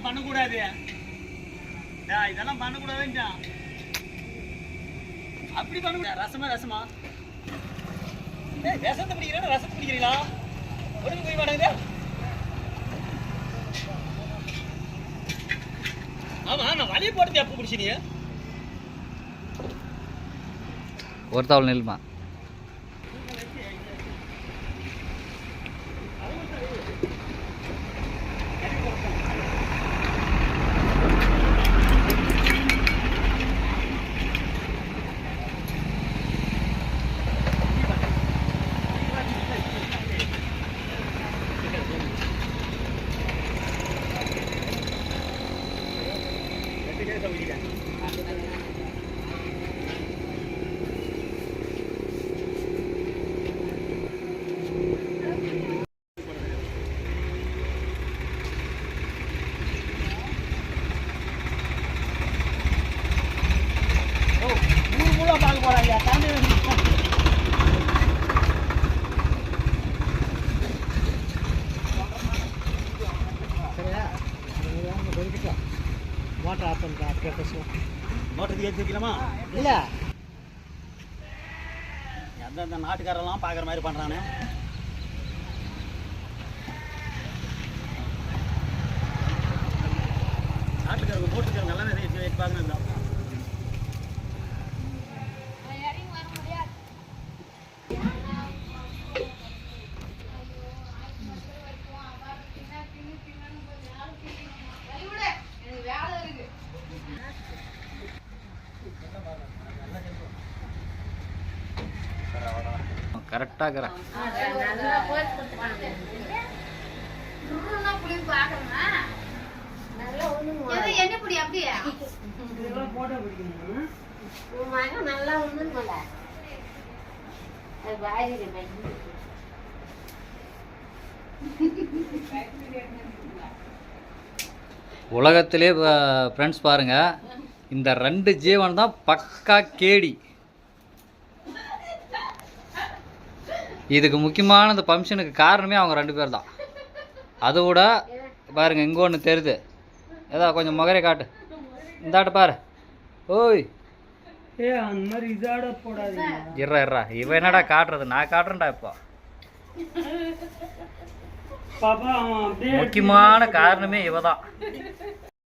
பண்ணக்கூடாது. இதெல்லாம் பண்ணக்கூடாதுன்னு அப்படி பண்ணக்கூடாது. ரசமா ரசத்தை பிடிக்கிறா, ரசத்தை பிடிக்கிறீங்களா? ஒழுங்கு போய் மாட்டாங்க. ஆமா, நான் வலையை போட்டு எப்போ பிடிச்சினீங்க? ஒரு தவள் நெல்மா மோட்டர் ஆஃப் பண்ணுறா. மோட்டர் ஏற்றி வைக்கலாமா? இல்லை, அந்த நாட்டுக்காரெல்லாம் பார்க்குற மாதிரி பண்ணுறானே. நாட்டுக்காரங்க போட்டுக்காரங்க எல்லாமே ஏற்றி பார்க்கணும். கரெக்டாக இருக்கிறேன். உலகத்திலே ஃப்ரெண்ட்ஸ் பாருங்கள், இந்த 2 ஜீவன் தான் பக்கா கேடி. இதுக்கு முக்கியமான இந்த ஃபங்க்ஷனுக்கு காரணமே அவங்க 2 பேர் தான். அதோட பாருங்க, இங்கே ஒன்று தெரியுது, ஏதா கொஞ்சம் முகரை காட்டு, இந்தாட்ட பாரு. ஓய் அந்த மாதிரி இதாட போடாது. இறா இவன் என்னடா காட்டுறது, நான் காட்டுறேன்டா. இப்போ முக்கியமான காரணமே இவ தான்.